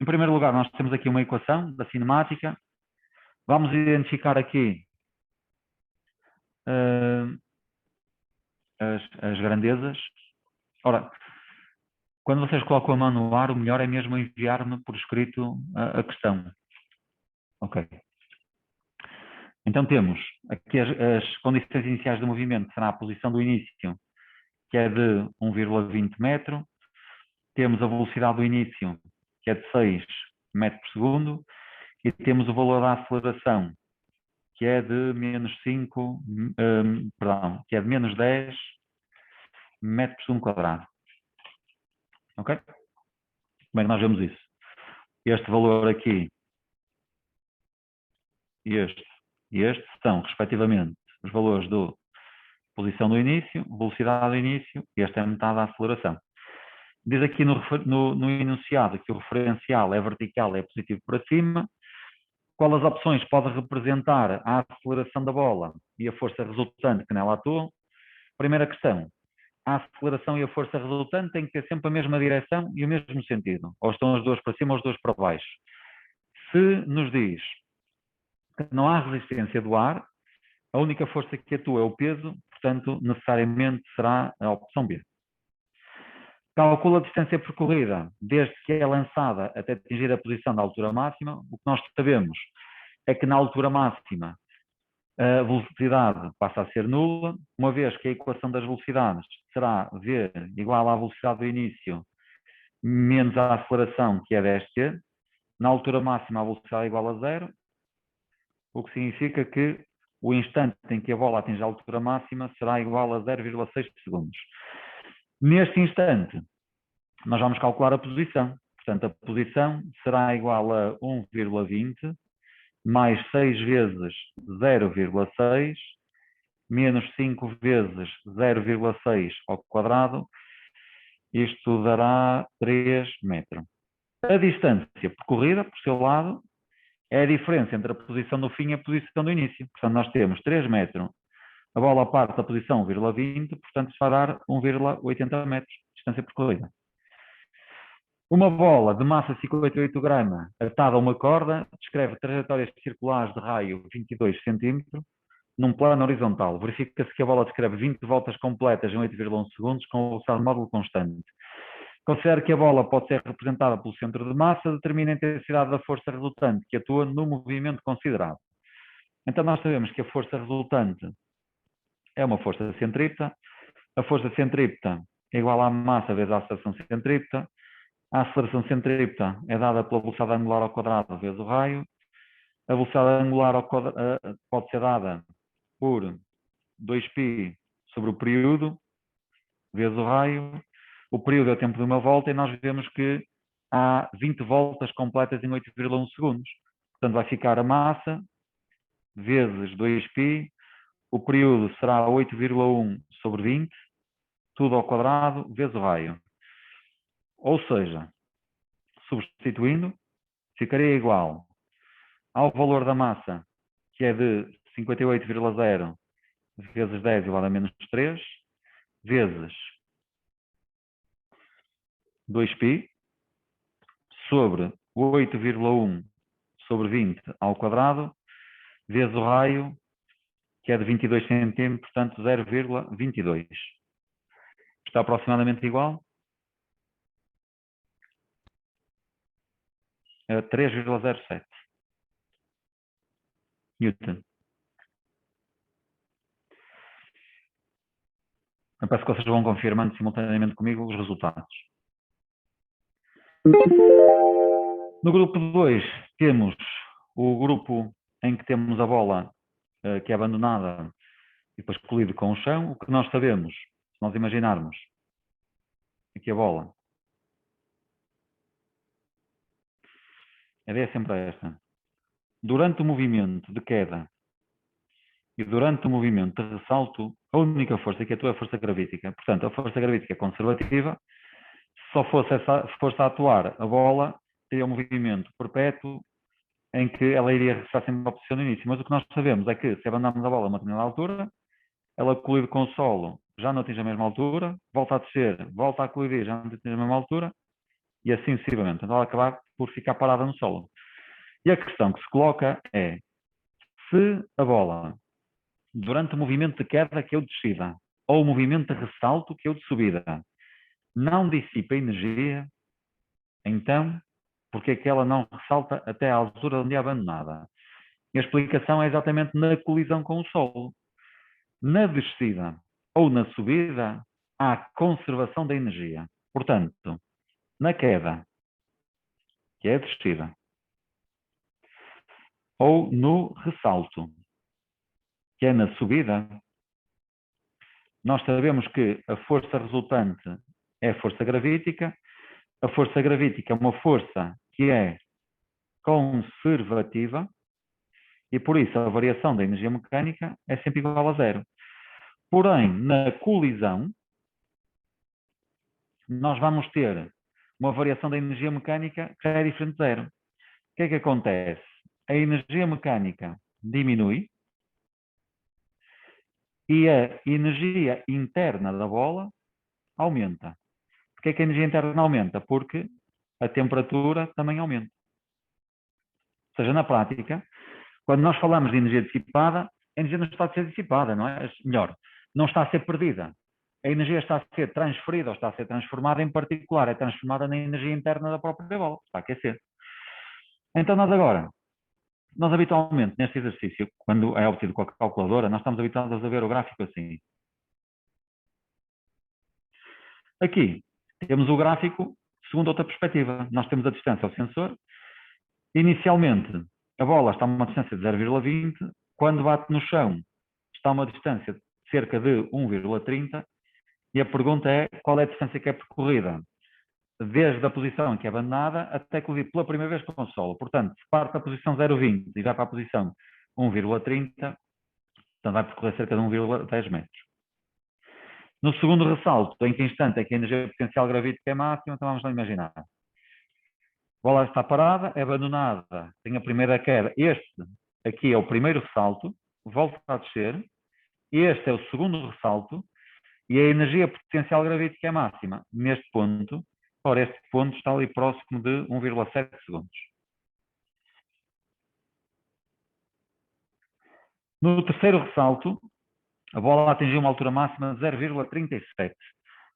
Em primeiro lugar, nós temos aqui uma equação da cinemática. Vamos identificar aqui as grandezas. Ora, quando vocês colocam a mão no ar, o melhor é mesmo enviar-me por escrito a questão. Ok. Então temos aqui as condições iniciais do movimento, será a posição do início, que é de 1,20 metro. Temos a velocidade do início, que é de 6 metros por segundo. E temos o valor da aceleração, que é de menos 5, que é de menos 10 metros por segundo quadrado. Ok? Como é que nós vemos isso? Este valor aqui, este e este, são, respectivamente, os valores da posição do início, velocidade do início, e esta é a metade da aceleração. Diz aqui no enunciado que o referencial é vertical, é positivo para cima. Qual as opções pode representar a aceleração da bola e a força resultante que nela atuam? Primeira questão. A aceleração e a força resultante têm que ter sempre a mesma direção e o mesmo sentido. Ou estão as duas para cima ou as duas para baixo. Se nos diz que não há resistência do ar, a única força que atua é o peso, portanto, necessariamente será a opção B. Calcula a distância percorrida desde que é lançada até atingir a posição da altura máxima. O que nós sabemos é que na altura máxima a velocidade passa a ser nula, uma vez que a equação das velocidades será V igual à velocidade do início menos a aceleração, que é 10t. Na altura máxima a velocidade é igual a zero, o que significa que o instante em que a bola atinge a altura máxima será igual a 0,6 segundos. Neste instante, nós vamos calcular a posição. Portanto, a posição será igual a 1,20 mais 6 vezes 0,6 menos 5 vezes 0,6 ao quadrado. Isto dará 3 metros. A distância percorrida, por seu lado, é a diferença entre a posição do fim e a posição do início. Portanto, nós temos 3 metros. A bola parte da posição 1,20, portanto, se vai dar 1,80 metros de distância percorrida. Uma bola de massa 58 gramas atada a uma corda descreve trajetórias circulares de raio 22 cm num plano horizontal. Verifica-se que a bola descreve 20 voltas completas em 8,1 segundos com velocidade módulo constante. Considere que a bola pode ser representada pelo centro de massa, determina a intensidade da força resultante que atua no movimento considerado. Então nós sabemos que a força resultante é uma força centrípeta. A força centrípeta é igual à massa vezes a aceleração centrípeta. A aceleração centrípeta é dada pela velocidade angular ao quadrado vezes o raio. A velocidade angular pode ser dada por 2π sobre o período vezes o raio. O período é o tempo de uma volta e nós vemos que há 20 voltas completas em 8,1 segundos. Portanto, vai ficar a massa vezes 2π. O período será 8,1 sobre 20, tudo ao quadrado, vezes o raio. Ou seja, substituindo, ficaria igual ao valor da massa, que é de 58,0 vezes 10 igual a menos 3, vezes 2π, sobre 8,1 sobre 20 ao quadrado, vezes o raio, que é de 22 cm, portanto 0,22. Está aproximadamente igual a 3,07 Newton. Eu peço que vocês vão confirmando simultaneamente comigo os resultados. No grupo 2 temos o grupo em que temos a bola que é abandonada e depois colide com o chão. O que nós sabemos, se nós imaginarmos aqui a bola, a ideia é sempre esta. Durante o movimento de queda e durante o movimento de ressalto, a única força que atua é a força gravítica. Portanto, a força gravítica é conservativa. Se só fosse essa força a atuar, a bola teria um movimento perpétuo em que ela iria regressar sempre à posição do início. Mas o que nós sabemos é que se abandonarmos a bola a uma determinada altura, ela colide com o solo, já não atinge a mesma altura, volta a descer, volta a colidir, já não atinge a mesma altura, e assim sucessivamente. Então ela acabar por ficar parada no solo. E a questão que se coloca é, se a bola, durante o movimento de queda que eu de descida, ou o movimento de ressalto que eu de subida, não dissipa energia, então, porque é que ela não ressalta até à altura onde é abandonada? E a explicação é exatamente na colisão com o solo. Na descida ou na subida, há conservação da energia. Portanto, na queda, que é a descida, ou no ressalto, que é na subida, nós sabemos que a força resultante é a força gravítica. A força gravítica é uma força que é conservativa e, por isso, a variação da energia mecânica é sempre igual a zero. Porém, na colisão, nós vamos ter uma variação da energia mecânica que é diferente de zero. O que é que acontece? A energia mecânica diminui e a energia interna da bola aumenta. Porquê é que a energia interna aumenta? Porque a temperatura também aumenta. Ou seja, na prática, quando nós falamos de energia dissipada, a energia não está a ser dissipada, não é? Melhor, não está a ser perdida. A energia está a ser transferida ou está a ser transformada, em particular, é transformada na energia interna da própria bola, está a aquecer. Então, nós habitualmente, neste exercício, quando é obtido com a calculadora, nós estamos habituados a ver o gráfico assim. Aqui, temos o gráfico segundo outra perspectiva. Nós temos a distância ao sensor. Inicialmente, a bola está a uma distância de 0,20. Quando bate no chão, está a uma distância de cerca de 1,30. E a pergunta é, qual é a distância que é percorrida? Desde a posição em que é abandonada até colidir pela primeira vez com o solo. Portanto, se parte da posição 0,20 e vai para a posição 1,30, então vai percorrer cerca de 1,10 metros. No segundo ressalto, em que instante é que a energia potencial gravítica é máxima, então vamos lá imaginar. A bola está parada, é abandonada, tem a primeira queda. Este aqui é o primeiro ressalto, volta a descer. Este é o segundo ressalto e a energia potencial gravítica é máxima. Neste ponto, ora, este ponto está ali próximo de 1,7 segundos. No terceiro ressalto, a bola atingiu uma altura máxima de 0,37.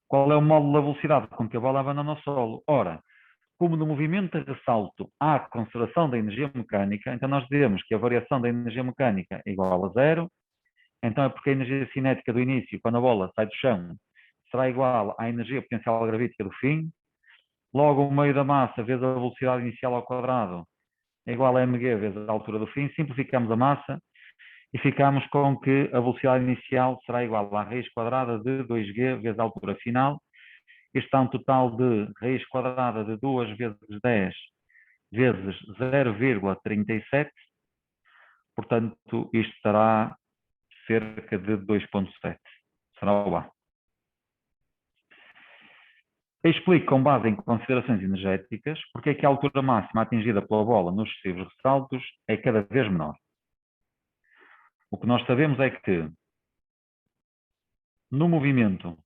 Qual é o módulo da velocidade com que a bola abandona o solo? Ora, como no movimento de ressalto há conservação da energia mecânica, então nós dizemos que a variação da energia mecânica é igual a zero. Então é porque a energia cinética do início, quando a bola sai do chão, será igual à energia potencial gravítica do fim. Logo, o meio da massa vezes a velocidade inicial ao quadrado é igual a mg vezes a altura do fim. Simplificamos a massa e ficamos com que a velocidade inicial será igual à raiz quadrada de 2g vezes a altura final. Isto dá um total de raiz quadrada de 2 vezes 10 vezes 0,37. Portanto, isto estará cerca de 2,7. Será o A. Explico com base em considerações energéticas porque é que a altura máxima atingida pela bola nos sucessivos ressaltos é cada vez menor. O que nós sabemos é que no movimento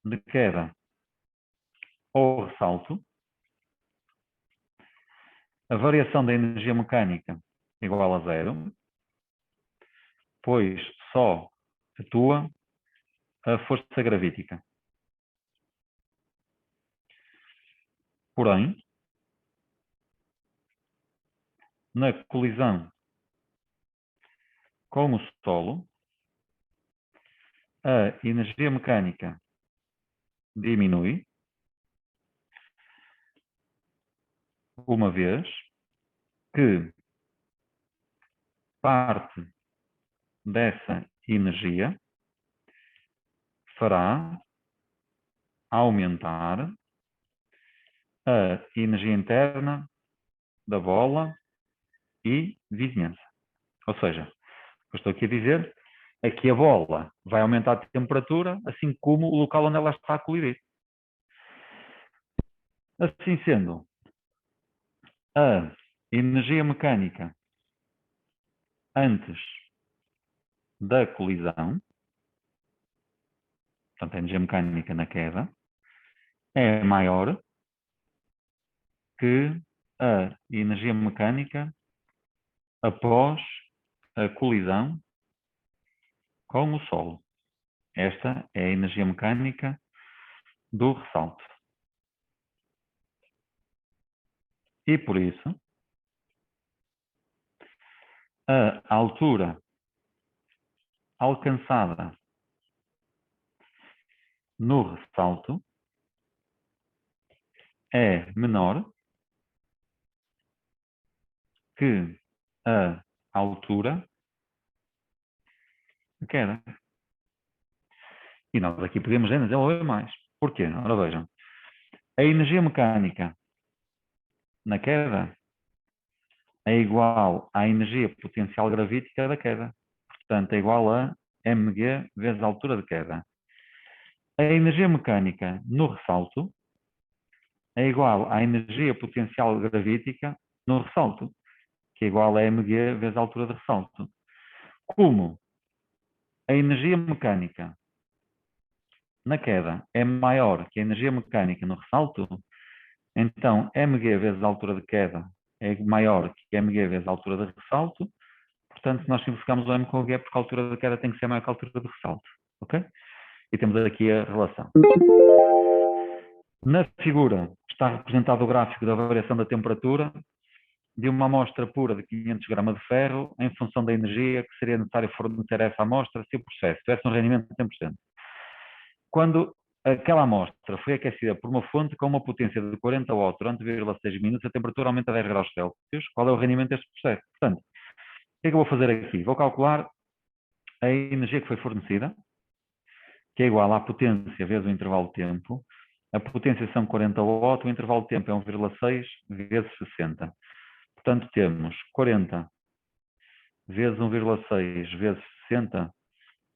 de queda ou ressalto, a variação da energia mecânica é igual a zero, pois só atua a força gravítica. Porém, na colisão com o solo, a energia mecânica diminui, uma vez que parte dessa energia fará aumentar a energia interna da bola e vizinhança. Ou seja, o que eu estou aqui a dizer é que a bola vai aumentar a temperatura, assim como o local onde ela está a colidir. Assim sendo, a energia mecânica antes da colisão portanto, a energia mecânica na queda, é maior que a energia mecânica após a colisão com o solo. Esta é a energia mecânica do ressalto. E por isso, a altura alcançada no ressalto é menor que a altura de queda. E nós aqui podemos ainda desenvolver mais. Porquê? Ora vejam, a energia mecânica na queda é igual à energia potencial gravítica da queda. Portanto, é igual a mg vezes a altura de queda. A energia mecânica no ressalto é igual à energia potencial gravítica no ressalto, que é igual a mg vezes a altura de ressalto. Como a energia mecânica na queda é maior que a energia mecânica no ressalto, então mg vezes a altura de queda é maior que mg vezes a altura de ressalto, portanto nós simplificamos o m com o g porque a altura de queda tem que ser maior que a altura de ressalto, ok? E temos aqui a relação. Na figura está representado o gráfico da variação da temperatura de uma amostra pura de 500 gramas de ferro em função da energia que seria necessário fornecer a essa amostra se o processo tivesse um rendimento de 100%. Quando aquela amostra foi aquecida por uma fonte com uma potência de 40 watts durante 0,6 minutos, a temperatura aumenta a 10 graus Celsius. Qual é o rendimento deste processo? Portanto, o que é que eu vou fazer aqui? Vou calcular a energia que foi fornecida, que é igual à potência vezes o intervalo de tempo. A potência são 40 watts, o intervalo de tempo é 1,6 vezes 60. Portanto, temos 40 vezes 1,6 vezes 60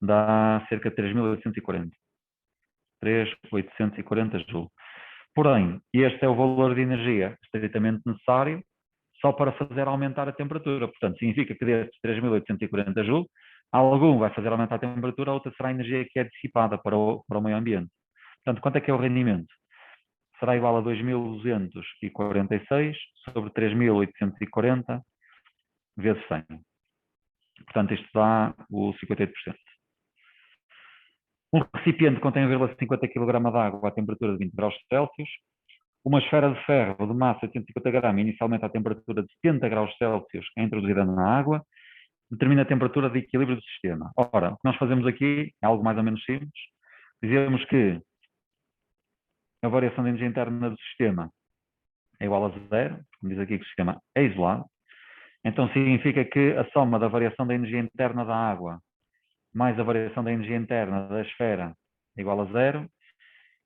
dá cerca de 3.840. 3.840 joules. Porém, este é o valor de energia estritamente necessário só para fazer aumentar a temperatura. Portanto, significa que destes 3.840 joules, algum vai fazer aumentar a temperatura, a outra será a energia que é dissipada para o meio ambiente. Portanto, quanto é que é o rendimento? Será igual a 2.246 sobre 3.840 vezes 100. Portanto, isto dá o 58%. Um recipiente contém 1,50 kg de água a temperatura de 20 graus Celsius. Uma esfera de ferro de massa de 150 gramas, inicialmente à temperatura de 70 graus Celsius, é introduzida na água. Determina a temperatura de equilíbrio do sistema. Ora, o que nós fazemos aqui é algo mais ou menos simples. Dizemos que a variação de energia interna do sistema é igual a zero, como diz aqui que o sistema é isolado. Então significa que a soma da variação da energia interna da água mais a variação da energia interna da esfera é igual a zero.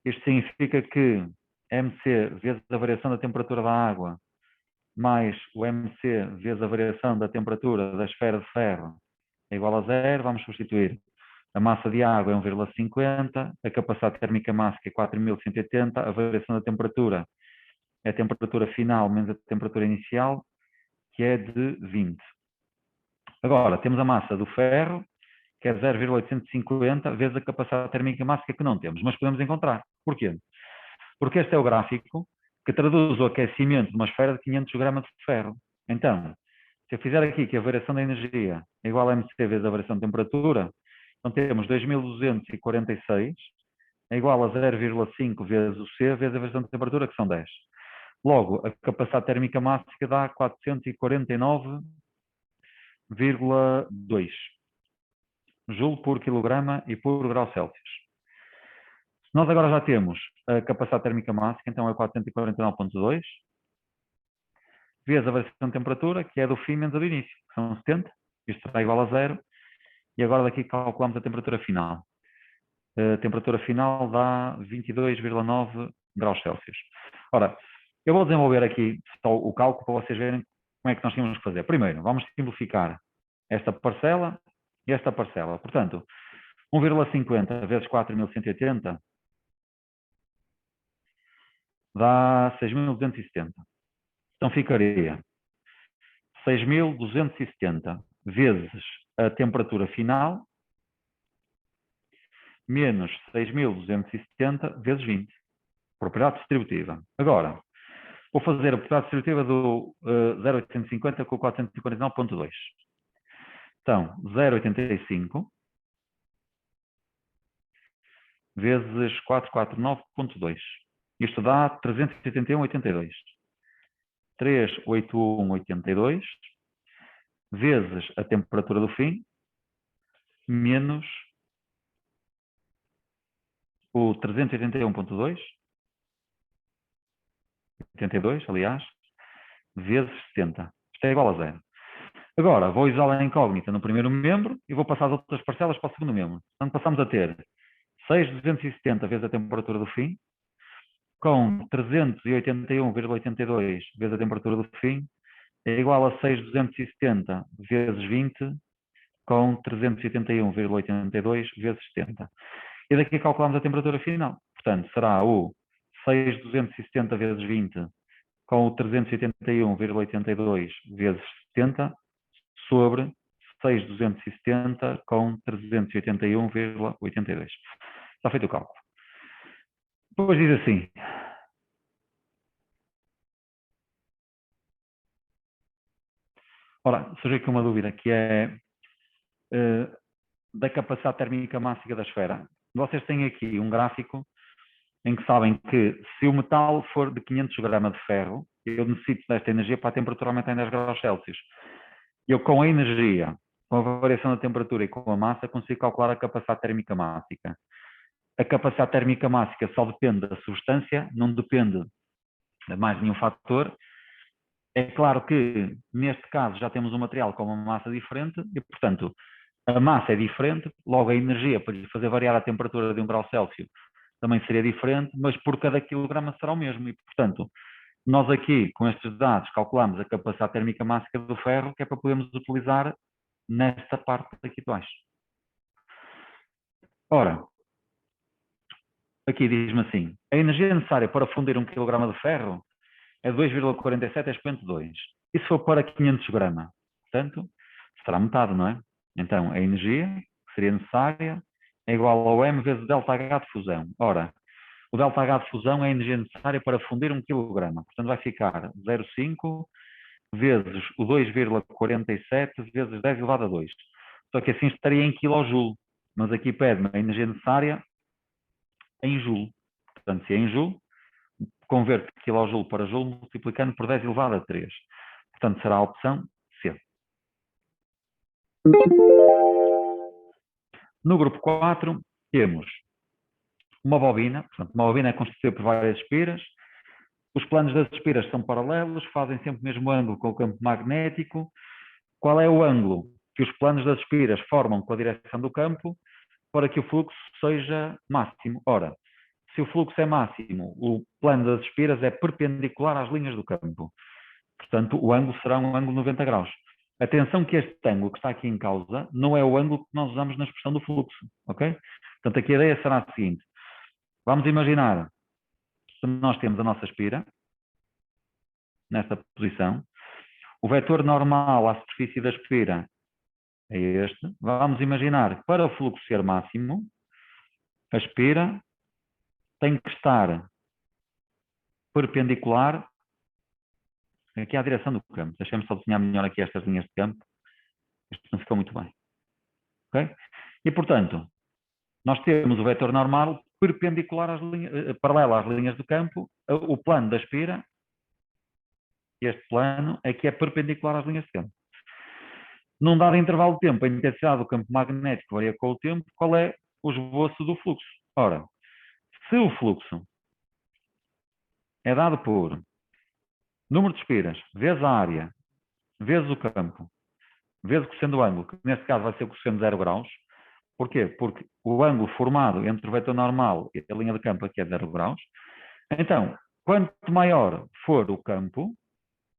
Isto significa que mc vezes a variação da temperatura da água mais o mc vezes a variação da temperatura da esfera de ferro é igual a zero. Vamos substituir. A massa de água é 1,50, a capacidade térmica máxima é 4.180, a variação da temperatura é a temperatura final menos a temperatura inicial, que é de 20. Agora, temos a massa do ferro, que é 0,850 vezes a capacidade térmica máxima, que não temos, mas podemos encontrar. Porquê? Porque este é o gráfico que traduz o aquecimento de uma esfera de 500 gramas de ferro. Então, se eu fizer aqui que a variação da energia é igual a mc vezes a variação de temperatura, então temos 2.246 é igual a 0,5 vezes o C vezes a variação de temperatura, que são 10. Logo, a capacidade térmica máxima dá 449,2 joule por quilograma e por grau Celsius. Nós agora já temos a capacidade térmica máxima, então é 449,2, vezes a variação de temperatura, que é do fim menos a do início, que são 70, isto será igual a zero, e agora daqui calculamos a temperatura final. A temperatura final dá 22,9 graus Celsius. Ora, eu vou desenvolver aqui só o cálculo para vocês verem como é que nós temos que fazer. Primeiro, vamos simplificar esta parcela e esta parcela. Portanto, 1,50 vezes 4.180 dá 6.270. Então ficaria 6.270 vezes a temperatura final menos 6.270 vezes 20. Propriedade distributiva. Agora, vou fazer a propriedade distributiva do 0,850 com o 449.2. Então, 0,85 vezes 449.2. Isto dá 381,82. 381,82 vezes a temperatura do fim menos o 381.2, 82, aliás, vezes 70. Isto é igual a 0. Agora, vou usar a incógnita no primeiro membro e vou passar as outras parcelas para o segundo membro. Portanto, passamos a ter 6.270 vezes a temperatura do fim, com 381,82 vezes a temperatura do fim, é igual a 6.270 vezes 20, com 381,82 vezes 70. E daqui calculamos a temperatura final. Portanto, será o 6.270 vezes 20, com o 381,82 vezes 70, sobre 6.270 com 381,82. Está feito o cálculo. Depois diz assim. Ora, surgiu aqui uma dúvida, que é da capacidade térmica máxima da esfera. Vocês têm aqui um gráfico em que sabem que se o metal for de 500 gramas de ferro, eu necessito desta energia para a temperatura aumentar em 10 graus Celsius. Eu, com a energia, com a variação da temperatura e com a massa, consigo calcular a capacidade térmica máxima. A capacidade térmica máxima só depende da substância, não depende de mais nenhum fator. É claro que, neste caso, já temos um material com uma massa diferente e, portanto, a massa é diferente, logo a energia para lhe fazer variar a temperatura de 1 grau Celsius também seria diferente, mas por cada quilograma será o mesmo. E, portanto, nós aqui, com estes dados, calculamos a capacidade térmica máxima do ferro, que é para podermos utilizar nesta parte aqui de baixo. Ora, aqui diz-me assim, a energia necessária para fundir 1 kg de ferro é 2,47 expoente 2. E se for para 500 gramas? Portanto, será metade, não é? Então, a energia que seria necessária é igual ao M vezes o ΔH de fusão. Ora, o ΔH de fusão é a energia necessária para fundir 1 kg. Portanto, vai ficar 0,5 vezes o 2,47 vezes 10 elevado a 2. Só que assim estaria em kJ. Mas aqui pede-me a energia necessária em joule. Portanto, se é em joule, converte kJ para joule multiplicando por 10 elevado a 3. Portanto, será a opção C. No grupo 4, temos uma bobina. Portanto, uma bobina é constituída por várias espiras. Os planos das espiras são paralelos, fazem sempre o mesmo ângulo com o campo magnético. Qual é o ângulo que os planos das espiras formam com a direção do campo para que o fluxo seja máximo? Ora, se o fluxo é máximo, o plano das espiras é perpendicular às linhas do campo. Portanto, o ângulo será um ângulo de 90 graus. Atenção que este ângulo que está aqui em causa não é o ângulo que nós usamos na expressão do fluxo, ok? Portanto, aqui a ideia será a seguinte. Vamos imaginar que nós temos a nossa espira, nesta posição. O vetor normal à superfície da espira é este. Vamos imaginar que para o fluxo ser máximo, a espira tem que estar perpendicular aqui à direção do campo. Deixem-me só desenhar melhor aqui estas linhas de campo. Isto não ficou muito bem. Okay? E, portanto, nós temos o vetor normal perpendicular às linhas, paralelo às linhas do campo. O plano da espira, este plano, é que é perpendicular às linhas de campo. Num dado intervalo de tempo, a intensidade do campo magnético varia com o tempo. Qual é o esboço do fluxo? Ora, se o fluxo é dado por número de espiras, vezes a área, vezes o campo, vezes o cosseno do ângulo, que neste caso vai ser o cosseno de 0 graus. Porquê? Porque o ângulo formado entre o vetor normal e a linha de campo aqui é 0 graus. Então, quanto maior for o campo,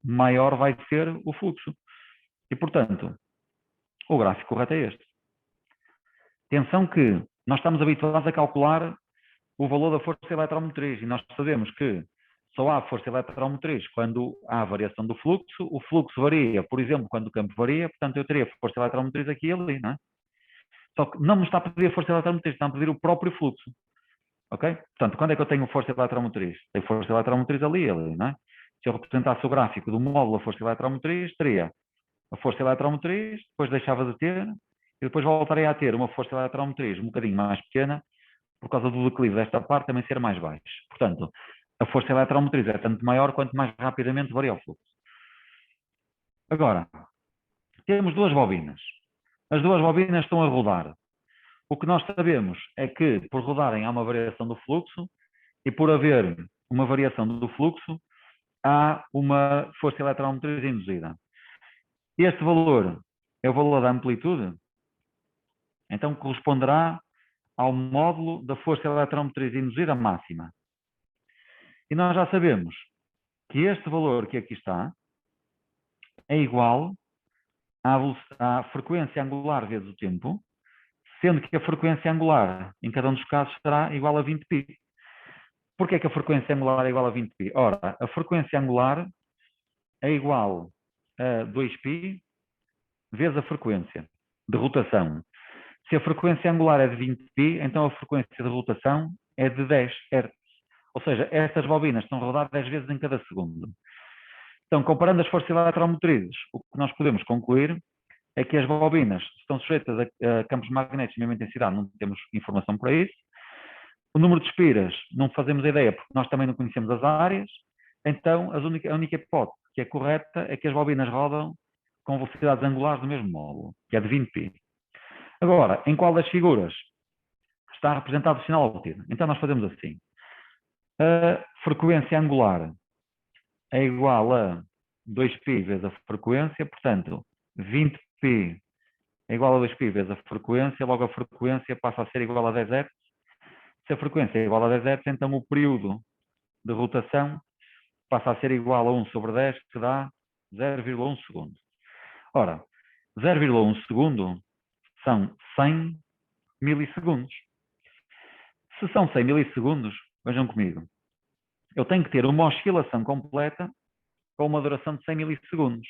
maior vai ser o fluxo. E, portanto, o gráfico correto é este. Atenção que nós estamos habituados a calcular o valor da força eletromotriz e nós sabemos que só há força eletromotriz quando há variação do fluxo. O fluxo varia, por exemplo, quando o campo varia, portanto eu teria força eletromotriz aqui e ali, não é? Só que não me está a pedir a força eletromotriz, está a pedir o próprio fluxo. Ok? Portanto, quando é que eu tenho força eletromotriz? Tenho força eletromotriz ali, não é? Se eu representasse o gráfico do módulo da força eletromotriz, teria a força eletromotriz, depois deixava de ter, e depois voltaria a ter uma força eletromotriz um bocadinho mais pequena, por causa do declive desta parte também ser mais baixo. Portanto, a força eletromotriz é tanto maior quanto mais rapidamente varia o fluxo. Agora, temos duas bobinas. As duas bobinas estão a rodar. O que nós sabemos é que, por rodarem, há uma variação do fluxo, e por haver uma variação do fluxo, há uma força eletromotriz induzida. Este valor é o valor da amplitude, então corresponderá ao módulo da força eletromotriz induzida máxima. E nós já sabemos que este valor que aqui está é igual à frequência angular vezes o tempo, sendo que a frequência angular, em cada um dos casos, será igual a 20π. Porquê é que a frequência angular é igual a 20π? Ora, a frequência angular é igual a 2π vezes a frequência de rotação. Se a frequência angular é de 20π, então a frequência de rotação é de 10 Hz. Ou seja, estas bobinas estão a rodar 10 vezes em cada segundo. Então, comparando as forças eletromotrizes, o que nós podemos concluir é que as bobinas estão sujeitas a campos magnéticos de mesma intensidade, não temos informação para isso. O número de espiras não fazemos ideia, porque nós também não conhecemos as áreas. Então, a única hipótese que é correta é que as bobinas rodam com velocidades angulares do mesmo módulo, que é de 20π. Agora, em qual das figuras está representado o sinal obtido? Então, nós fazemos assim. A frequência angular é igual a 2π vezes a frequência, portanto, 20π é igual a 2π vezes a frequência, logo a frequência passa a ser igual a 10 Hz. Se a frequência é igual a 10 Hz, então o período de rotação passa a ser igual a 1 sobre 10, que dá 0,1 segundo. Ora, 0,1 segundo são 100 milissegundos. Se são 100 milissegundos, vejam comigo, eu tenho que ter uma oscilação completa com uma duração de 100 milissegundos.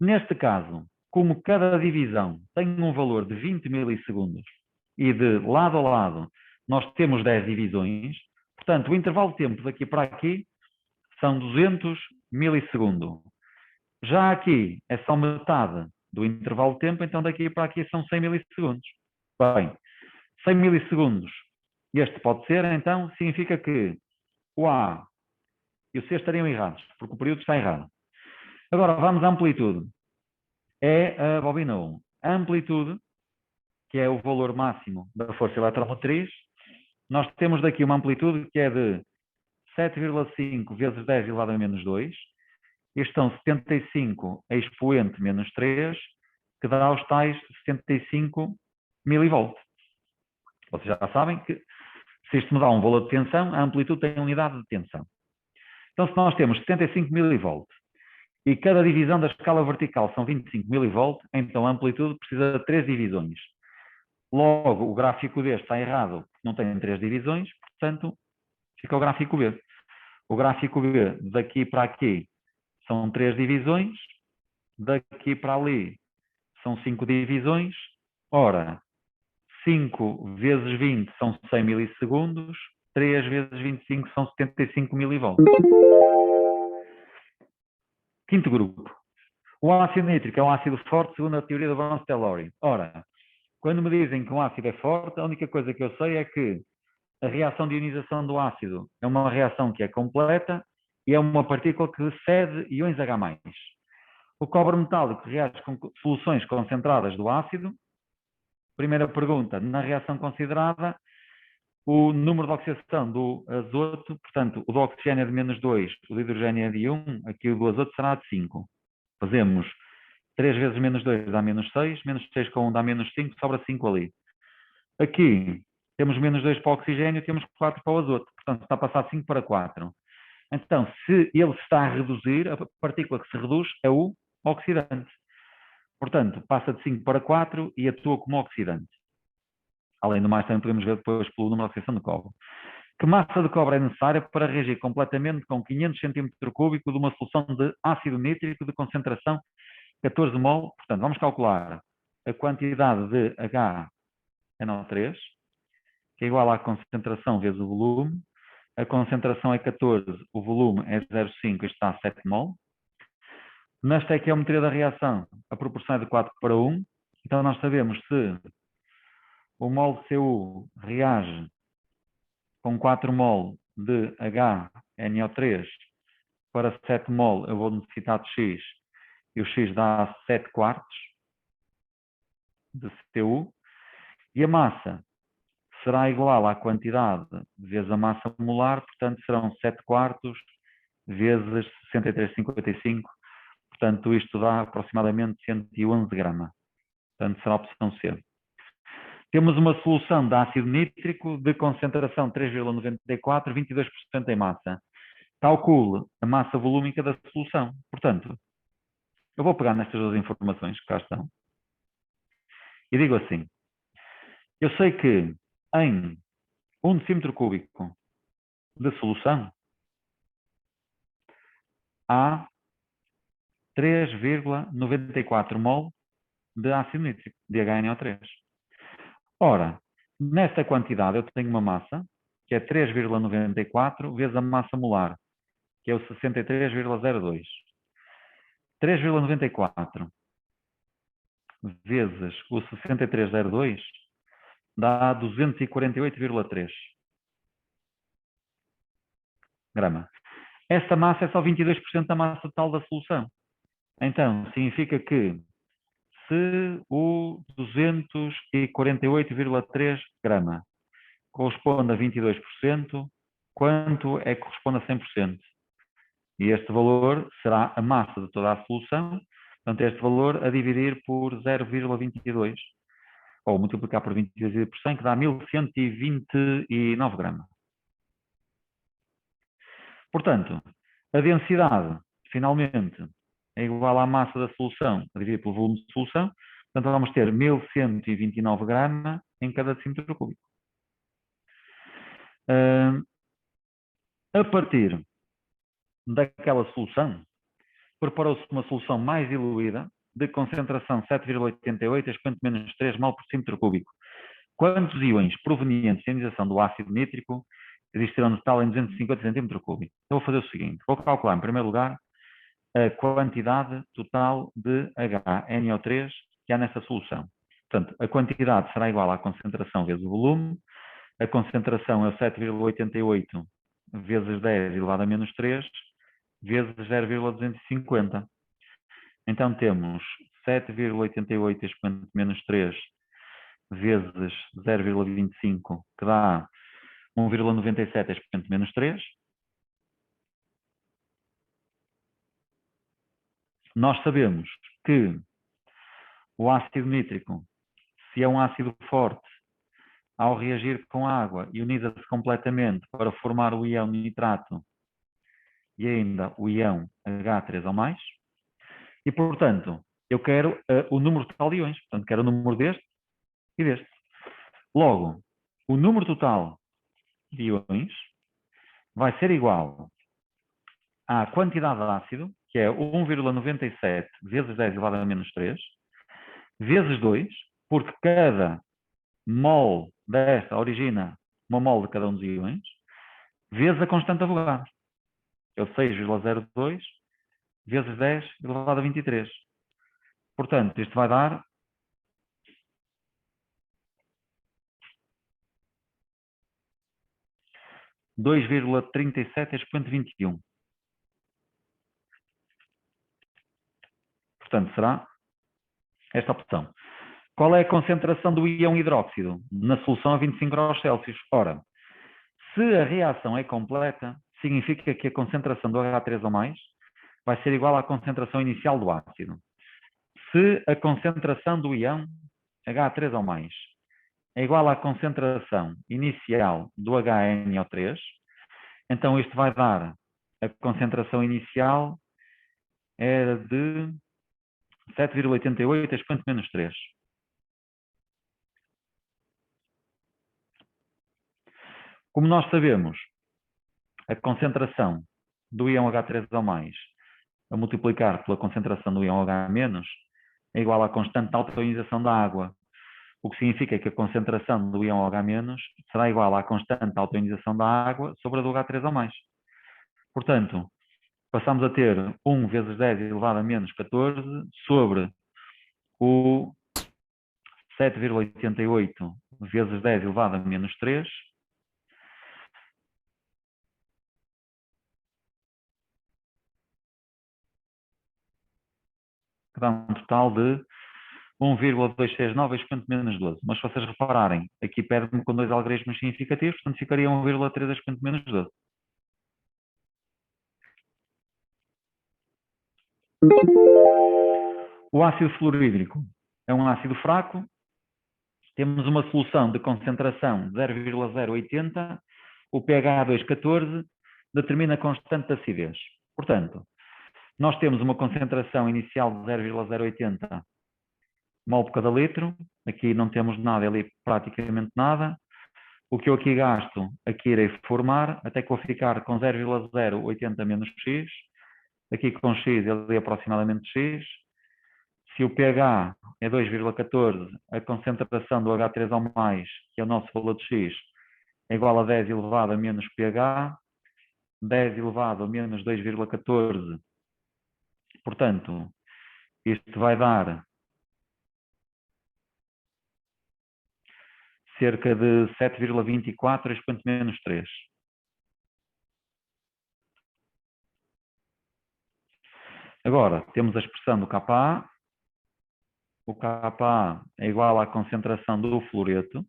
Neste caso, como cada divisão tem um valor de 20 milissegundos e de lado a lado nós temos 10 divisões, portanto, o intervalo de tempo daqui para aqui são 200 milissegundos. Já aqui é só metade do intervalo de tempo, então daqui para aqui são 100 milissegundos. Bem, 100 milissegundos, este pode ser, então, significa que o A e o C estariam errados, porque o período está errado. Agora, vamos à amplitude. É a bobina 1. A amplitude, que é o valor máximo da força eletromotriz, nós temos daqui uma amplitude que é de 7,5 vezes 10 elevado a menos 2. Isto são 75 a expoente menos 3, que dá os tais 75 milivolts. Vocês já sabem que se isto me dá um valor de tensão, a amplitude tem unidade de tensão. Então, se nós temos 75 milivolts e cada divisão da escala vertical são 25 milivolts, então a amplitude precisa de 3 divisões. Logo, o gráfico deste está errado, porque não tem 3 divisões, portanto, fica o gráfico B. O gráfico B, daqui para aqui, são 3 divisões, daqui para ali são 5 divisões. Ora, 5 vezes 20 são 100 milissegundos, 3 vezes 25 são 75 milivolts. Quinto grupo. O ácido nítrico é um ácido forte segundo a teoria do Bronsted-Lowry. Ora, quando me dizem que um ácido é forte, a única coisa que eu sei é que a reação de ionização do ácido é uma reação que é completa e é uma partícula que cede íons H+. O cobre metálico reage com soluções concentradas do ácido. Primeira pergunta, na reação considerada, o número de oxidação do azoto, portanto, o do oxigênio é de menos 2, o do hidrogênio é de 1, aqui o do azoto será de 5. Fazemos 3 vezes menos 2 dá menos 6, menos 6 com 1 dá menos 5, sobra 5 ali. Aqui temos menos 2 para o oxigênio, temos 4 para o azoto, portanto está a passar de 5 para 4. Então, se ele se está a reduzir, a partícula que se reduz é o oxidante. Portanto, passa de 5 para 4 e atua como oxidante. Além do mais, também podemos ver depois pelo número de oxidação de cobre. Que massa de cobre é necessária para reagir completamente com 500 cm3 de uma solução de ácido nítrico de concentração 14 mol? Portanto, vamos calcular a quantidade de H NO3, que é igual à concentração vezes o volume. A concentração é 14, o volume é 0,5, isto está a 7 mol. Na estequiometria da reação, a proporção é de 4:1. Então nós sabemos se o mol de Cu reage com 4 mol de HNO3 para 7 mol, eu vou necessitar de X, e o X dá 7 quartos de Cu, e a massa será igual à quantidade vezes a massa molar, portanto serão 7 quartos vezes 63,55, portanto isto dá aproximadamente 111 gramas, portanto será a opção C. Temos uma solução de ácido nítrico de concentração 3,94, 22% em massa. Calcule a massa volúmica da solução. Portanto, eu vou pegar nestas duas informações que cá estão e digo assim: eu sei que em 1 decímetro cúbico de solução há 3,94 mol de ácido nítrico, de HNO3. Ora, nesta quantidade eu tenho uma massa, que é 3,94 vezes a massa molar, que é o 63,02. 3,94 vezes o 63,02 dá 248,3 grama. Esta massa é só 22% da massa total da solução. Então, significa que se o 248,3 grama corresponde a 22%, quanto é que corresponde a 100%? E este valor será a massa de toda a solução, portanto, este valor a dividir por 0,22, ou multiplicar por 22 por 100, que dá 1129 gramas. Portanto, a densidade, finalmente, é igual à massa da solução, a dividir pelo volume de solução, portanto, vamos ter 1129 gramas em cada decímetro cúbico. A partir daquela solução, preparou-se uma solução mais diluída, de concentração 7,88 expoente menos 3 mol por centímetro cúbico. Quantos íons provenientes da ionização do ácido nítrico existirão no total em 250 centímetro cúbico? Eu vou fazer o seguinte: vou calcular, em primeiro lugar, a quantidade total de HNO3 que há nessa solução. Portanto, a quantidade será igual à concentração vezes o volume. A concentração é 7,88 vezes 10 elevado a menos 3 vezes 0,250. Então temos 7,88 expoente menos 3 vezes 0,25, que dá 1,97 expoente menos 3. Nós sabemos que o ácido nítrico, se é um ácido forte, ao reagir com água, ioniza-se completamente para formar o íon nitrato e ainda o íon H3O+. E, portanto, eu quero o número total de íons. Portanto, quero o número deste e deste. Logo, o número total de íons vai ser igual à quantidade de ácido, que é 1,97 vezes 10 elevado a menos 3, vezes 2, porque cada mol desta origina uma mol de cada um dos íons, vezes a constante de Avogadro. É o 6,02 vezes 10 elevado a 23. Portanto, isto vai dar 2,37 expoente 21. Portanto, será esta opção. Qual é a concentração do íon hidróxido na solução a 25 graus Celsius? Ora, se a reação é completa, significa que a concentração do H3O+, vai ser igual à concentração inicial do ácido. Se a concentração do íon H3O+, é igual à concentração inicial do HNO3, então isto vai dar, a concentração inicial era de 7,88 expoente menos 3. Como nós sabemos, a concentração do íon H3O+, a multiplicar pela concentração do íon H- é igual à constante de autoionização da água. o que significa que a concentração do íon OH- será igual à constante de autoionização da água sobre a do H3O+. Portanto, passamos a ter 1 vezes 10 elevado a menos 14 sobre o 7,88 vezes 10 elevado a menos 3, que dá um total de 1,269 expoente menos 12. Mas se vocês repararem, aqui pede-me com 2 algarismos significativos, portanto ficaria 1,3 expoente menos 12. O ácido fluorídrico é um ácido fraco. Temos uma solução de concentração de 0,080. O pH 2,14 determina a constante de acidez. Portanto, nós temos uma concentração inicial de 0,080 mol por cada litro. Aqui não temos nada, ali praticamente nada. O que eu aqui gasto, aqui irei formar, até que vou ficar com 0,080 menos x. Aqui com x, ali aproximadamente x. Se o pH é 2,14, a concentração do H3O+, que é o nosso valor de x, é igual a 10 elevado a menos pH, 10 elevado a menos 2,14. Portanto, isto vai dar cerca de 7,24 expoente menos 3. Agora, temos a expressão do Ka. O Ka é igual à concentração do fluoreto,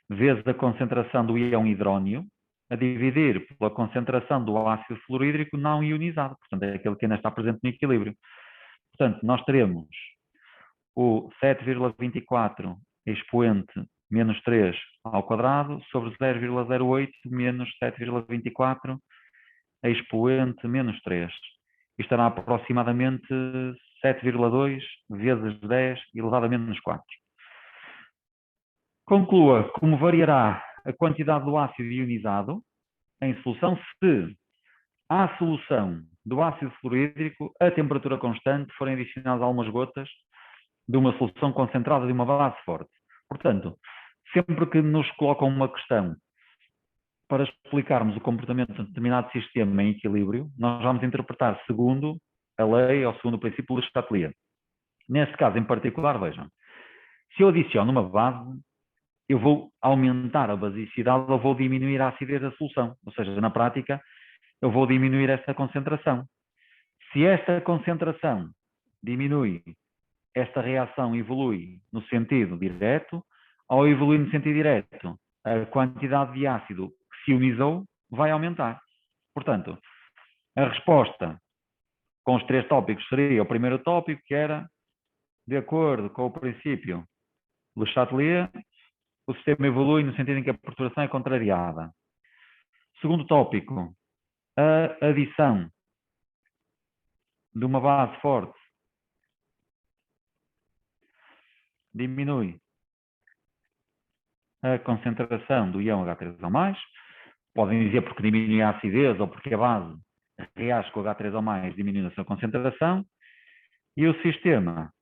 vezes a concentração do íon hidrónio, a dividir pela concentração do ácido fluorídrico não ionizado. Portanto, é aquele que ainda está presente no equilíbrio. Portanto, nós teremos o 7,24 expoente menos 3 ao quadrado sobre 0,08 menos 7,24 expoente menos 3. Isto dará aproximadamente 7,2 vezes 10 elevado a menos 4. Conclua como variará a quantidade do ácido ionizado em solução se à solução do ácido fluorídrico a temperatura constante forem adicionadas algumas gotas de uma solução concentrada de uma base forte. Portanto, sempre que nos colocam uma questão para explicarmos o comportamento de um determinado sistema em equilíbrio, nós vamos interpretar segundo a lei ou segundo o princípio de Chatelier. Nesse caso em particular, vejam, se eu adiciono uma base, eu vou aumentar a basicidade ou vou diminuir a acidez da solução. Ou seja, na prática, eu vou diminuir esta concentração. Se esta concentração diminui, esta reação evolui no sentido direto. Ao evoluir no sentido direto, a quantidade de ácido que se ionizou vai aumentar. Portanto, a resposta com os 3 tópicos seria o primeiro tópico, que era, de acordo com o princípio Le Chatelier, o sistema evolui no sentido em que a perturbação é contrariada. Segundo tópico, a adição de uma base forte diminui a concentração do íon H3O+. Podem dizer porque diminui a acidez ou porque a base reage com o H3O+, diminuindo a sua concentração. E o sistema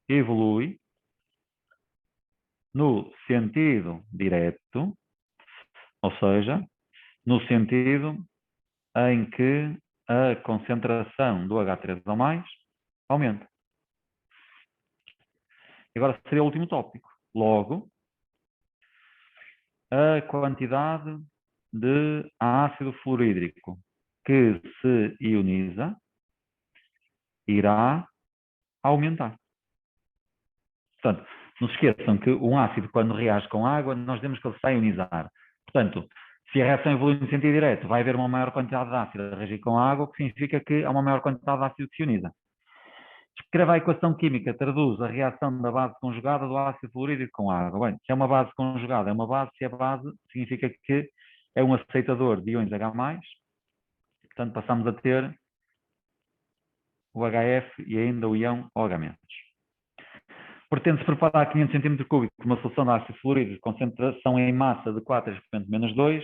evolui no sentido direto, ou seja, no sentido em que a concentração do H3O+ aumenta. Agora seria o último tópico. Logo, a quantidade de ácido fluorídrico que se ioniza irá aumentar. Portanto, não se esqueçam que um ácido, quando reage com água, nós dizemos que ele se está a ionizar. Portanto, se a reação evolui no sentido direto, vai haver uma maior quantidade de ácido a reagir com a água, o que significa que há uma maior quantidade de ácido que se ioniza. Escreva a equação química, traduz a reação da base conjugada do ácido fluorídrico com água. Bem, se é uma base conjugada, é uma base. Se é base, significa que é um aceitador de íons H+. Portanto, passamos a ter o HF e ainda o íon OH-. Pretende-se preparar 500 cm3 de uma solução de ácido fluorídrico de concentração em massa de 4 expoente menos 2.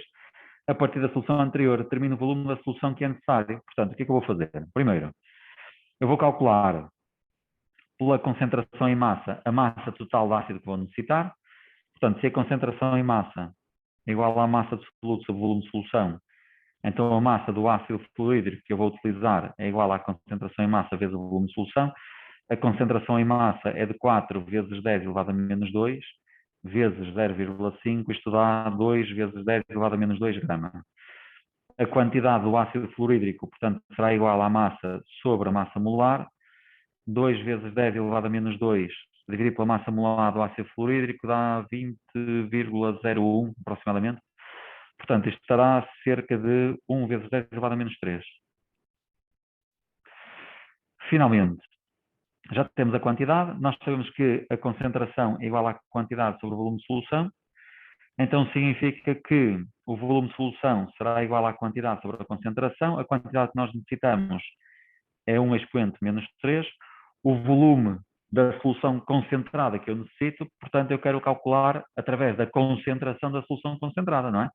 A partir da solução anterior, determina o volume da solução que é necessário. Portanto, o que é que eu vou fazer? Primeiro, eu vou calcular pela concentração em massa, a massa total do ácido que vou necessitar. Portanto, se a concentração em massa é igual à massa de soluto sobre o volume de solução, então a massa do ácido fluorídrico que eu vou utilizar é igual à concentração em massa vezes o volume de solução. A concentração em massa é de 4 vezes 10 elevado a menos 2, vezes 0,5, isto dá 2 vezes 10 elevado a menos 2 gramas. A quantidade do ácido fluorídrico, portanto, será igual à massa sobre a massa molar. 2 vezes 10 elevado a menos 2, dividido pela massa molar do ácido fluorídrico, dá 20,01 aproximadamente. Portanto, isto estará cerca de 1 vezes 10 elevado a menos 3. Finalmente, já temos a quantidade. Nós sabemos que a concentração é igual à quantidade sobre o volume de solução. Então, significa que o volume de solução será igual à quantidade sobre a concentração. A quantidade que nós necessitamos é 1 expoente menos 3. O volume da solução concentrada que eu necessito, portanto, eu quero calcular através da concentração da solução concentrada, não é?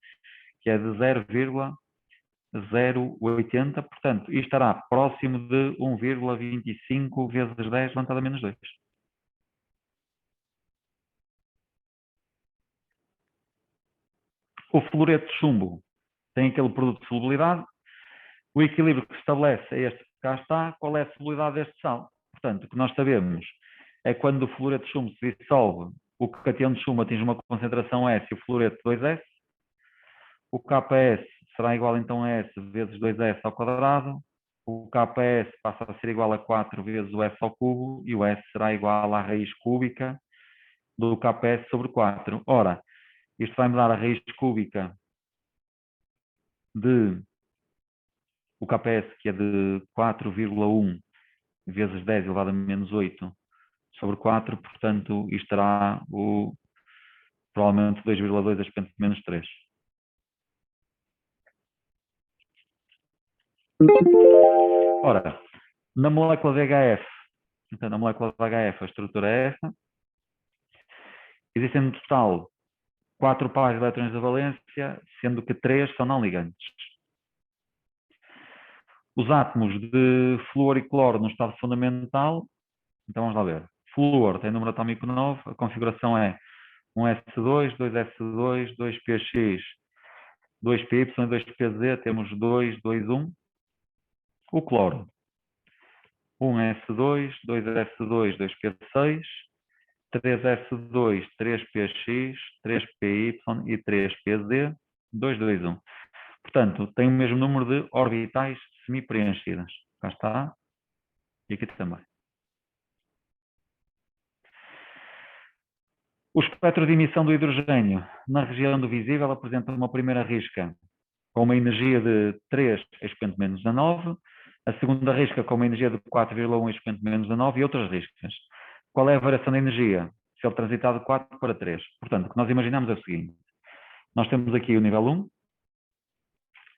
Que é de 0,080, portanto, isto estará próximo de 1,25 vezes 10 elevado a menos 2. O fluoreto de chumbo tem aquele produto de solubilidade. O equilíbrio que se estabelece é este que cá está. Qual é a solubilidade deste sal? Portanto, o que nós sabemos é que quando o fluoreto de chumbo se dissolve, o cation de chumbo atinge uma concentração S e o fluoreto 2S. O KS será igual então a S vezes 2S ao quadrado. O KS passa a ser igual a 4 vezes o S ao cubo e o S será igual à raiz cúbica do KS sobre 4. Ora, isto vai me dar a raiz cúbica de o KS, que é de 4,1 vezes 10 elevado a menos 8 sobre 4, portanto, isto terá provavelmente 2,2 expoente menos 3. Ora, na molécula de HF, então na molécula de HF a estrutura é esta. Existem no total 4 pares de eletrões de valência, sendo que 3 são não ligantes. Os átomos de flúor e cloro no estado fundamental, então vamos lá ver. Flúor tem número atômico 9, a configuração é 1s2, 2s2, 2px, 2py e 2pz, temos 2, 2, 1. O cloro, 1s2, 2s2, 2p6, 3s2, 3px, 3py e 3pz, 2, 2, 1. Portanto, tem o mesmo número de orbitais semi-preenchidas. Cá está. E aqui também. O espectro de emissão do hidrogênio na região do visível apresenta uma primeira risca com uma energia de 3 expoente menos 19, a segunda risca com uma energia de 4,1 expoente menos 19 e outras riscas. Qual é a variação da energia? Se ele transitar de 4 para 3. Portanto, o que nós imaginamos é o seguinte. Nós temos aqui o nível 1,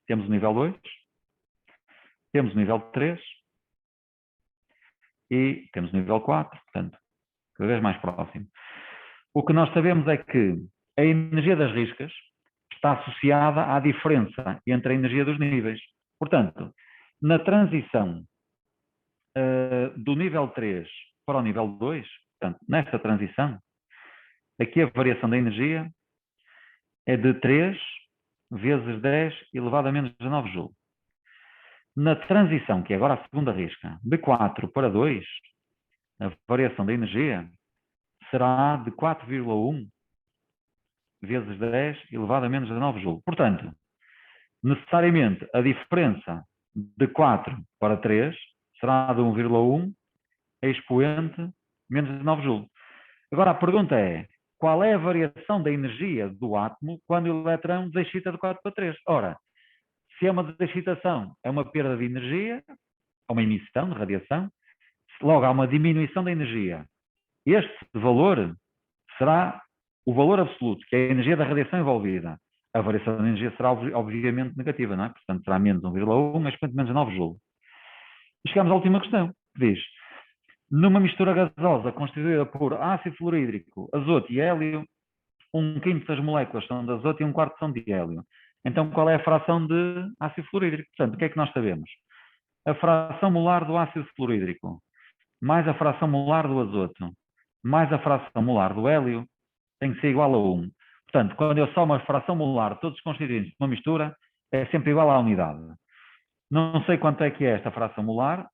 temos o nível 2, temos o nível 3 e temos o nível 4, portanto, cada vez mais próximo. O que nós sabemos é que a energia das riscas está associada à diferença entre a energia dos níveis. Portanto, na transição do nível 3 para o nível 2, portanto, nesta transição, aqui a variação da energia é de 3 vezes 10 elevado a menos 19 joules. Na transição, que é agora a segunda risca, de 4 para 2, a variação da energia será de 4,1 vezes 10 elevado a menos 19 joules. Portanto, necessariamente a diferença de 4 para 3 será de 1,1 expoente menos 19 joules. Agora a pergunta é, qual é a variação da energia do átomo quando o eletrão desexcita de 4 para 3? Ora, se é uma desexcitação, é uma perda de energia, é uma emissão de radiação, logo há uma diminuição da energia. Este valor será o valor absoluto, que é a energia da radiação envolvida. A variação da energia será obviamente negativa, não é? Portanto, será menos 1,1, expoente menos 9 joules. E chegamos à última questão, que diz, numa mistura gasosa constituída por ácido fluorídrico, azoto e hélio, 1/5 das moléculas são de azoto e 1/4 são de hélio. Então, qual é a fração de ácido fluorídrico? Portanto, o que é que nós sabemos? A fração molar do ácido fluorídrico mais a fração molar do azoto, mais a fração molar do hélio, tem que ser igual a 1. Portanto, quando eu somo a fração molar de todos os constituintes de uma mistura, é sempre igual à unidade. Não sei quanto é que é esta fração molar,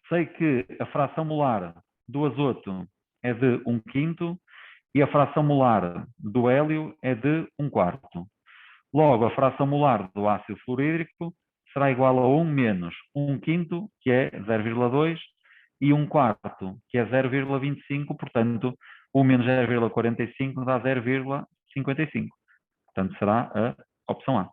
sei que a fração molar do azoto é de 1/5 e a fração molar do hélio é de 1/4. Logo, a fração molar do ácido fluorídrico será igual a 1 menos 1/5, que é 0,2, e 1/4, que é 0,25, portanto, 1 menos 0,45 dá 0,55. Portanto, será a opção A.